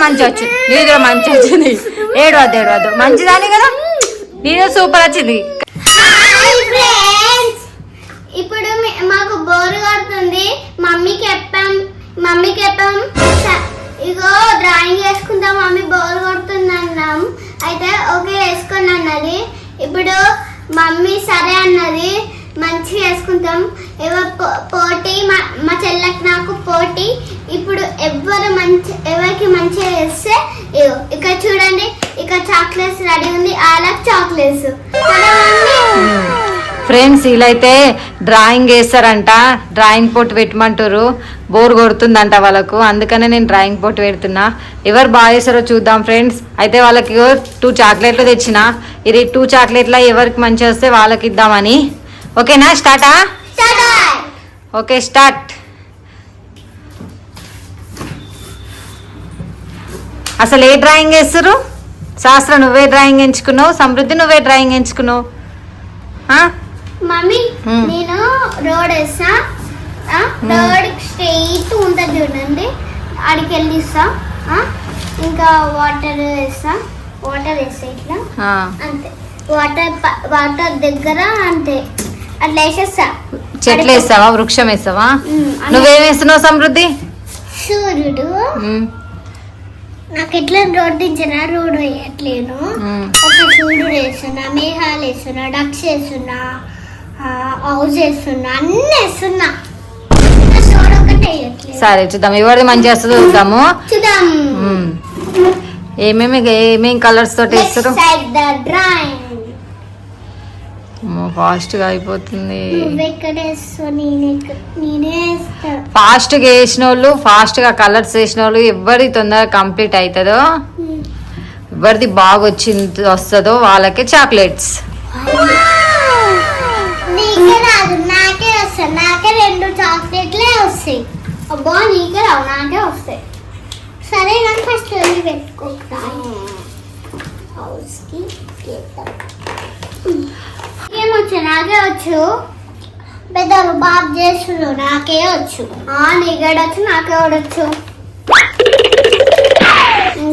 మంచి వచ్చు, నీది కూడా మంచి వచ్చింది. ఏడవద్దు మంచిదాని కదా, నీది సూపర్ వచ్చింది. ఇప్పుడు మాకు బోర్ కొడుతుంది, మమ్మీకి చెప్పాం ఇగో డ్రాయింగ్ వేసుకుందాం మమ్మీ బోర్ కొడుతుంది అన్నాం. అయితే ఓకే వేసుకొని అన్నది. ఇప్పుడు మమ్మీ సరే అన్నది, మంచిగా వేసుకుంటాం. పోటీ మా చెల్లెకి నాకు పోటీ. ఇప్పుడు ఎవరికి మంచిగా వేస్తే ఇక్కడ చూడండి, ఇక్కడ చాక్లెట్స్ రెడీ ఉంది, అలా చాక్లెట్స్. ఫ్రెండ్స్ వీళ్ళైతే డ్రాయింగ్ వేస్తారంట, డ్రాయింగ్ పోటీ పెట్టమంటారు. బోర్ కొడుతుందంట వాళ్ళకు, అందుకనే నేను డ్రాయింగ్ పోటీ పెడుతున్నా. ఎవరు బాగా చేస్తారో చూద్దాం ఫ్రెండ్స్. అయితే వాళ్ళకి 2 చాక్లెట్లు తెచ్చిన, ఇది 2 చాక్లెట్ల ఎవరికి మంచిగా వస్తే వాళ్ళకి ఇద్దామని. ఓకేనా, స్టార్టా? Okay start. అసలు ఏ డ్రాయింగ్ వేస్తారు? శాస్త్ర నువ్వే డ్రాయింగ్ ఎంచుకున్నావు, సమృద్ధి నువ్వే డ్రాయింగ్ ఎంచుకున్నావు. మమ్మీ నేను రోడ్ వేస్తా, రోడ్ స్ట్రైట్ ఉంటుంది చూడండి, అడికి వెళ్ళిస్తా. ఇంకా వాటర్ వేస్తా ఇట్లా అంతే. వాటర్ దగ్గర అంతే అట్లా వేసేస్తా. చెట్లు వేస్తావా, వృక్షం వేస్తావా? నువ్వేం వేస్తున్నావు సమృద్ధి? సూర్యుడు. నాకు ఎట్లా రోడ్ దించినా రోడ్ వేయట్లేను. ఒక సూర్యుడు వేస్తున్నా, మేఘాలు వేస్తున్నా, డక్స్ వేస్తున్నా, హౌస్ వేస్తున్నా, అన్ని వేస్తున్నా. సరే చూద్దాం ఎవరిది మంచిగా వస్తుందో చూద్దాము. ఏమేమి కలర్స్ తోటి వేస్తారు? ఫాస్ట్ గా అయిపోతుంది. ఫాస్ట్ గా వేసిన వాళ్ళు, ఫాస్ట్ గా కలర్స్ వేసిన వాళ్ళు ఎవరి తొందరగా కంప్లీట్ అవుతుందో, ఎవరిది బాగా వస్తుందో వాళ్ళకే చాక్లెట్స్. నాకే 2 చాక్లెట్లే వస్తాయి. అబ్బా నీకే రావు, నాకే వస్తాయి. సరే కానీ ఫస్ట్ వెళ్ళి పెట్టుకుంటా. ఏమొచ్చు? నాకే వచ్చు. పెద్దలు బాబు చేస్తున్నారు, నాకే వచ్చు. నీకేడొచ్చు, నాకే వచ్చు.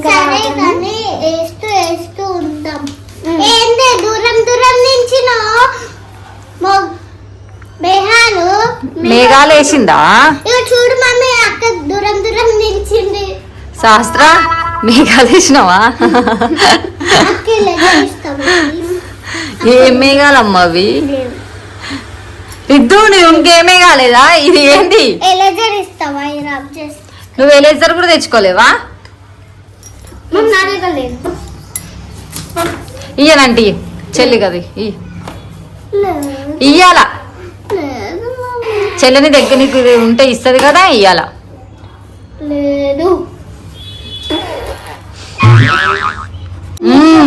సరే కానీ వేస్తూ ఉంటాం. ఏంటి దూరం నుంచి మేఘాలు వేసిందా? చూడు మమ్మీ, అక్క దూరం నిలిచింది. శాస్త్ర మేఘాలు వేసినావా? ఏం మేఘాలమ్మా అవి? ఇద్దు నువ్వు ఇంకేం మేఘాలేదా? ఇది ఏంటి? నువ్వు ఎలేజర్ కూడా తెచ్చుకోలేవా? ఇయ్యనంటీ చెల్లి కదా, ఇయ్యాల చెల్లిని దగ్గర నీకు ఉంటే ఇస్తుంది కదా, ఇయ్యాల.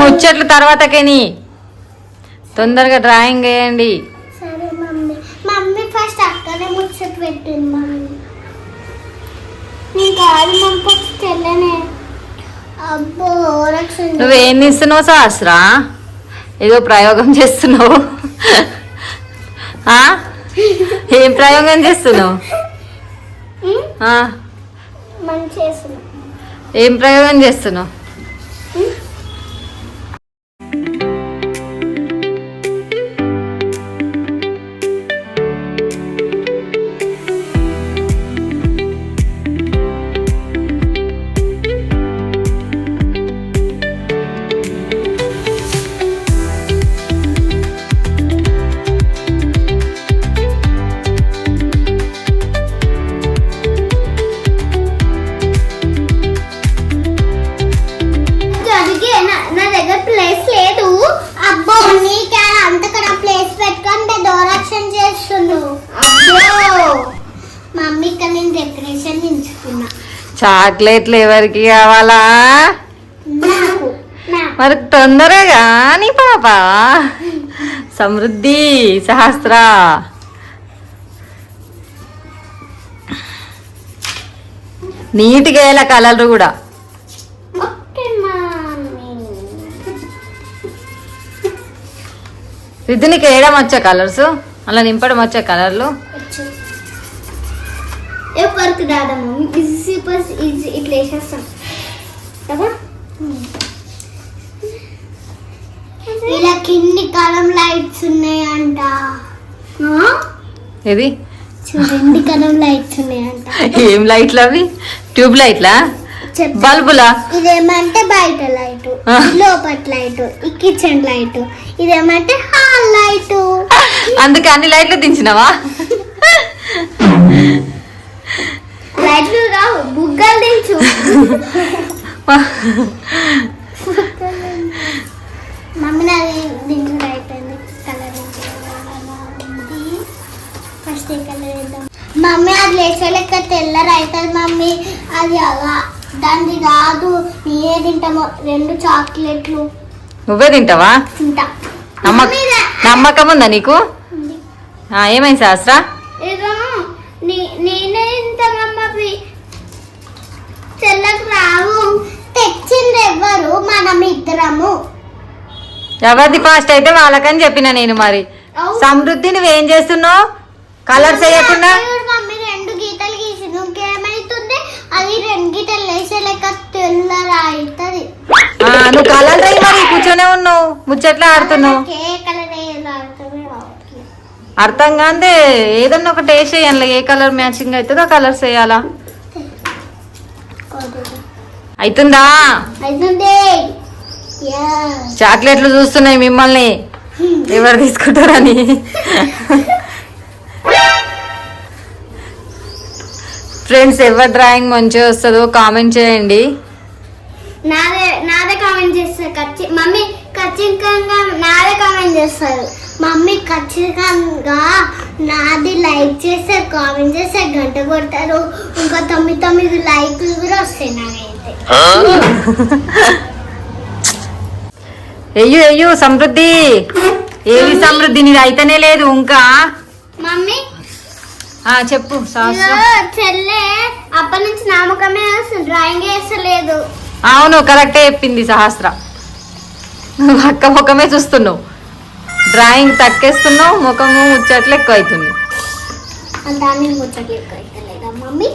ముచ్చట్లు తర్వాతకేని, తొందరగా డ్రాయింగ్ వేయండి. మమ్మీ ఫస్ట్ అక్కనే ముచ్చట పెట్టింది. నువ్వేం తీస్తున్నావు శాస్త్ర? ఏదో ప్రయోగం చేస్తున్నావు. ఏం ప్రయోగం చేస్తున్నావు? ఏం ప్రయోగం చేస్తున్నావు? చాక్లెట్లు ఎవరికి కావాలా? మరి తొందరగా నీ పాప సమృద్ధి, సహస్ర. నీట్గా వేయాల కలర్ కూడా. రిద్దునికి వేయడం వచ్చా కలర్స్, అలా నింపడం వచ్చా కలర్లు? కదా ఇలా కింది కలం లైట్స్ ఉన్నాయంట ఏది చూడండి కలం లైట్స్ ఉన్నాయంట ఏం లైట్లు అవి ట్యూబ్ లైట్లా బల్బులా ఇదేమంటే బయట లైట్ లోపల లైట్ ఈ కిచెన్ లైట్ ఇదేమంటే హాల్ లైట్ అందుకే అన్ని లైట్లు దించినావా లైట్లు రావు బుగ్గలు దించు మమ్మీ నాది దించుడు అయిపోయింది కలర్ ఫస్ట్ కలర్ వేద్దాం మమ్మీ అది లేచే లెక్క తెల్లరు అవుతుంది మమ్మీ అది అలా దాన్ని కాదు నేనే తింటాము 2 చాక్లెట్లు నువ్వే తింటావా తింటా నమ్మకం ఉందా నీకు ఏమైంది శాస్త్ర నేనే తింటామమ్మవి తెల్లకు రావు తెచ్చింది ఎవ్వరు మనం ఇద్దరము ఎవరిది ఫాస్ట్ అయితే వాళ్ళకని చెప్పిన నేను మరి సమృద్ధి నువ్వేం చేస్తున్నావు కలర్స్ వేయకుండా మమ్మీ 2 గీతలు గీసి ఇంకేమైతుంది అది 2 గీతలు వేసే లెక్క తెల్లరా అవుతుంది నువ్వు కలర్ వేయి మరి కూర్చొనే ఉన్నావు ముచ్చట్లా ఆడుతున్నావు ఏ కలర్ వేయాలి అర్థం కాదే ఏదన్నా ఒక టేస్ట్ వేయాలి ఏ కలర్ మ్యాచింగ్ అవుతుందో కలర్స్ వేయాలా అవుతుందా అవుతుంది చాక్లెట్లు చూస్తున్నాయి మిమ్మల్ని ఎవరు తీసుకుంటారని ఫ్రెండ్స్ ఎవరు డ్రాయింగ్ మంచిగా వస్తుందో కామెంట్ చేయండి నాదే కామెంట్ చేస్తారు మమ్మీ ఖచ్చితంగా నాదే కామెంట్ చేస్తారు మమ్మీ ఖచ్చితంగా నాది లైక్ చేస్తారు కామెంట్ చేస్తారు గంట కొడతారు ఇంకా 9 లైక్లు కూడా వస్తాయి నాకైతే అయ్యో సమృద్ధి ఏది సమృద్ధి నీది అయితేనే లేదు ఇంకా మమ్మీ చెప్పు చెల్లె అప్పటి నుంచి నామకమే వస్తుంది డ్రాయింగ్ వేస్తలేదు అవును కరెక్టే చెప్పింది సహస్ర నువ్వు అక్క ముఖమే చూస్తున్నావు డ్రాయింగ్ తక్కేస్తున్నావు ముఖము ముచ్చట్లు ఎక్కువ అవుతుంది దాన్ని ముచ్చట్లు ఎక్కువ అవుతలేదా మమ్మీ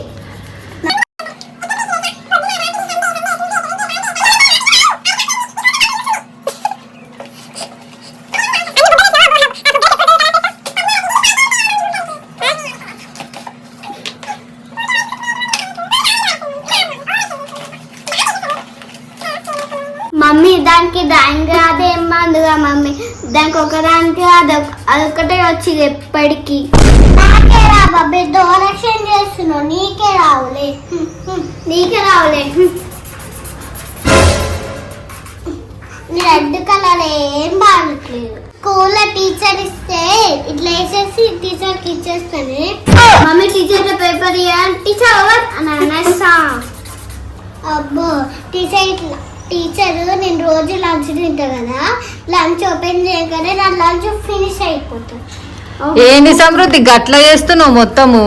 మమ్మీ దానికి డ్రాయింగ్ అదేం బాగుందిగా మమ్మీ దానికి ఒకదానికి అదొకటే వచ్చి ఎప్పటికీ నాకే రా బాబీ డొనేషన్ చేస్తున్నావు నీకే రావులే నీ రెడ్ కలర్ ఏం బాగట్లేదు స్కూల్లో టీచర్ ఇస్తే ఇట్లా వేసేసి టీచర్కి ఇచ్చేస్తానే mummy teacher paper teacher over అని అనేస్తా అబ్బో టీచర్ నేను రోజు లంచ్ తింటా కదా లంచ్ ఓపెన్ చేయగానే నా లంచ్ ఫినిష్ అయిపోతుంది ఏంటి సమృద్ధి గట్ల చేస్తున్నావు మొత్తము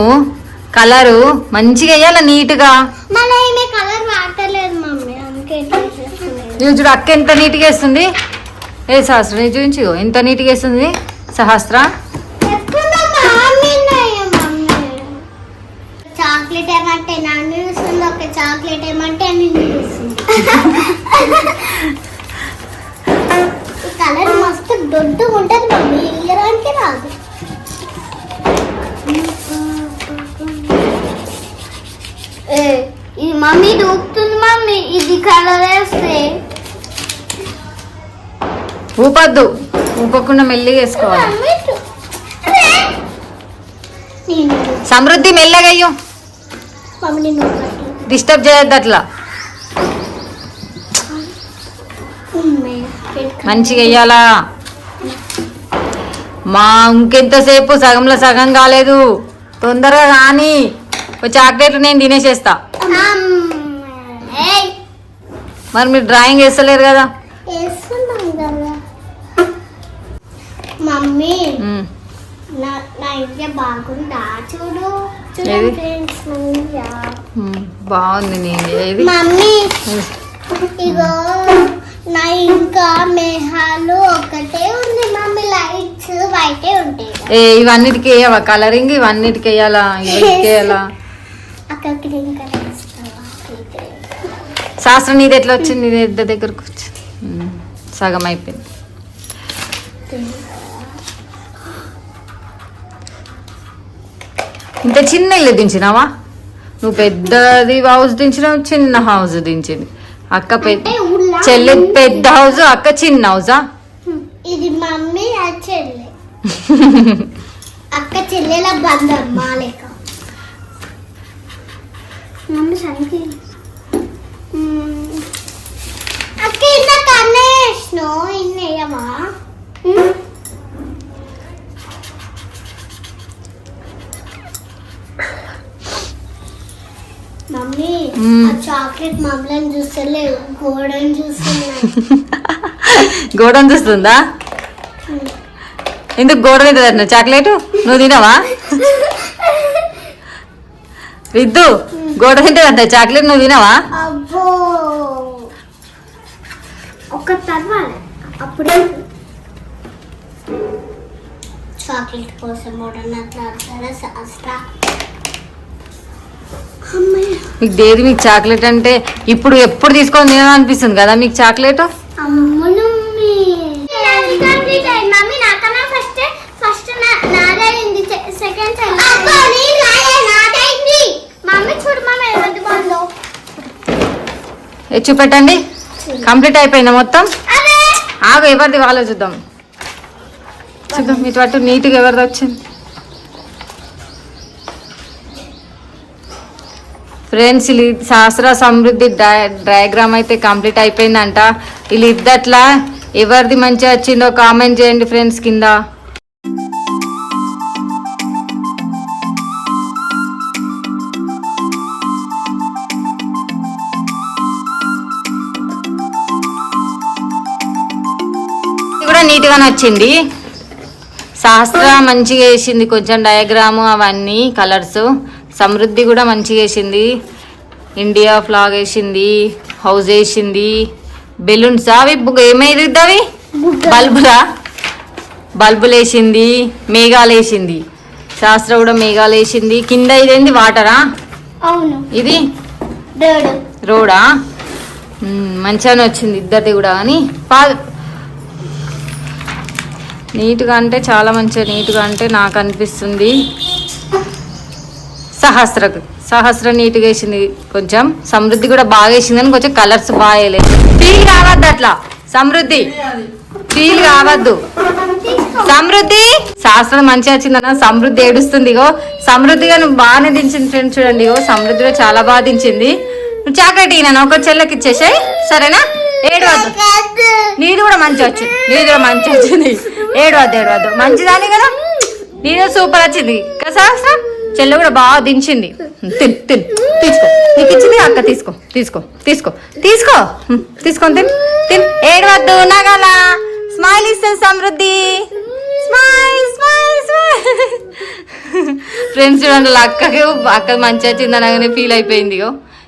కలరు మంచిగా వేయాలి నీట్గా మళ్ళీ ఏమీ కలర్ వాడతలేదు మమ్మీ అందుకే చూడు అక్క ఎంత నీట్గా వేస్తుంది ఏ సహస్ర చూపించు ఎంత నీట్గా వేస్తుంది సహస్ర చాక్లెట్ ఏమంటే నన్ను చూస్తుంది ఒక చాక్లెట్ ఏమంటే నిన్ను చూస్తుంది ఈ కలర్ మస్తు దొడ్డుగా ఉంటుంది మమ్మీ ఇయ్యడానికి రాదు ఇది మమ్మీ దూకుతుంది మమ్మీ ఇది కలర్ వేస్తే ఊపద్దు ఊపకుండా మెల్లిగా వేసుకోవాలి సమృద్ధి మెల్లగా అయ్యో డిస్టర్బ్ చేయొద్దు అట్లా మంచిగా వెయ్యాలా మా ఇంకెంతసేపు సగంలో సగం కాలేదు తొందరగా కానీ చాక్లెట్లు నేను తినేసేస్తా మరి మీరు డ్రాయింగ్ వేస్తలేరు కదా మమ్మీ నా ఇంట్లో బాగుందా చూడు బాగుంది నేను ఏది మమ్మీ ఇగో నా ఇంకా మేఘాలు ఒకటే ఉంది మమ్మీ లైట్స్ వైటే ఉంటాయి ఇవన్నిటికి వేయవా కలరింగ్ ఇవన్నిటికి వేయాలా ఇవన్నిటికి వేయాలా అక్క గ్రీన్ కలర్ శాస్త్రం నీది ఎట్లా వచ్చింది? నీది ఇద్దరి దగ్గరకు వచ్చింది. సగం అయిపోయింది. ఇంత చిన్న ఇల్లు దించినావా నువ్వు? పెద్దది హౌస్ దించినావు, చిన్న హౌస్ దించింది అక్క. చెల్లె పెద్ద హౌస్, అక్క చిన్న హౌసా? ఇది మమ్మీ అది చెల్లె. అక్క చెల్లెల బంధం మా లెక్క. మమ్మీ సంఖ్య అక్క ఇన్న కన్నే వేసినావు, ఇన్నేయమా? మమ్మీ చాక్లెట్ మమ్మల్ని చూస్తలేదు, గోడని చూస్తున్నా. గోడని చూస్తుందా? ఎందుకు గోడ తింటుందన్న చాక్లెట్? నువ్వు తినవా? విద్దు గోడ తింటుందంట చాక్లెట్, నువ్వు తినవా? అబ్బో ఒక తర్వాత అప్పుడే చాక్లెట్ కోసం శాస్త్ర. మీకు డైరీ మిల్క్ చాక్లెట్ అంటే ఇప్పుడు ఎప్పుడు తీసుకొని తినాలనిపిస్తుంది కదా మీకు చాక్లెట్? మమ్మీ నాకన్నా ఫస్ట్ నాదైంది, సెకండ్ మమ్మీ చూడు మమ్మీ ఎవరిది బాగుందో. చూపెట్టండి. కంప్లీట్ అయిపోయిందా మొత్తం? ఆగు, ఎవరిది వాళ్ళో చూద్దాం. చూద్దాం మీ పట్టు నీట్గా ఎవరిది వచ్చింది. ఫ్రెండ్స్ వీళ్ళు శాస్త్ర సమృద్ధి డయాగ్రామ్ అయితే కంప్లీట్ అయిపోయిందంట. వీళ్ళు ఇద్దట్లా ఎవరిది మంచిగా వచ్చిందో కామెంట్ చేయండి ఫ్రెండ్స్ కింద. కూడా నీట్గానే వచ్చింది. శాస్త్ర మంచిగా వేసింది, కొంచెం డయాగ్రాము అవన్నీ కలర్స్. సమృద్ధి కూడా మంచిగా వేసింది, ఇండియా ఫ్లాగ్ వేసింది, హౌస్ వేసింది, బెలూన్స్ అవి ఏమైంది అవి బల్బులా, బల్బులు వేసింది, మేఘాలు వేసింది. శాస్త్ర కూడా మేఘాలు వేసింది. కింద ఇదేంది వాటరా? అవును, ఇది రోడా. మంచిగానే వచ్చింది ఇద్దరిది కూడా. కానీ నీట్గా అంటే చాలా మంచిగా నీట్గా అంటే నాకు అనిపిస్తుంది. సహస్ర నీట్గా వేసింది, కొంచెం సమృద్ధి కూడా బాగా వేసింది కానీ కొంచెం కలర్స్ బాగా వేయలేదు. ఫీల్ కావద్దు అట్లా సమృద్ధి, ఫీల్ కావద్దు. సమృద్ధి శాస్త్రం మంచిగా వచ్చిందన్న, సమృద్ధి ఏడుస్తుంది. ఇగో సమృద్ధిగా నువ్వు బాగానే దించింది ఫ్రెండ్స్, చూడండి. ఇగో సమృద్ధిగా చాలా బాగా దించింది. నువ్వు చాక్లెట్ ఇయ్యను ఒక చెల్లెకి ఇచ్చేసాయి, సరేనా? ఏడవద్దు, నీది కూడా మంచిగా వచ్చింది, నీది కూడా మంచిగా వచ్చింది. ఏడవద్దు మంచిదాని కదా, నీది సూపర్ వచ్చింది కదా శాస్త్రం. చెల్లె కూడా బాగా దించింది. తీసుకో, నీకు ఇచ్చింది అక్క, తీసుకొని తిన్. ఏడవద్దు, నగల స్మైల్ ఇస్తుంది సమృద్ధి. ఫ్రెండ్స్ చూడండి, అక్కకి మంచిగా వచ్చింది అనగానే ఫీల్ అయిపోయింది.